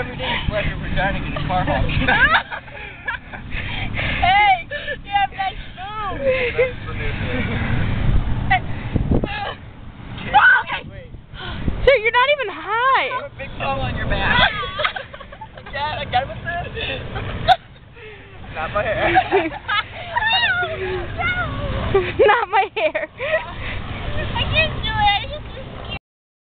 every day you flush your vagina and get a car home. Hey, you have nice food. That's the new thing. Wait. So you're not even high. You have a big ball on your back. I got it with this. Not my hair. Not my hair.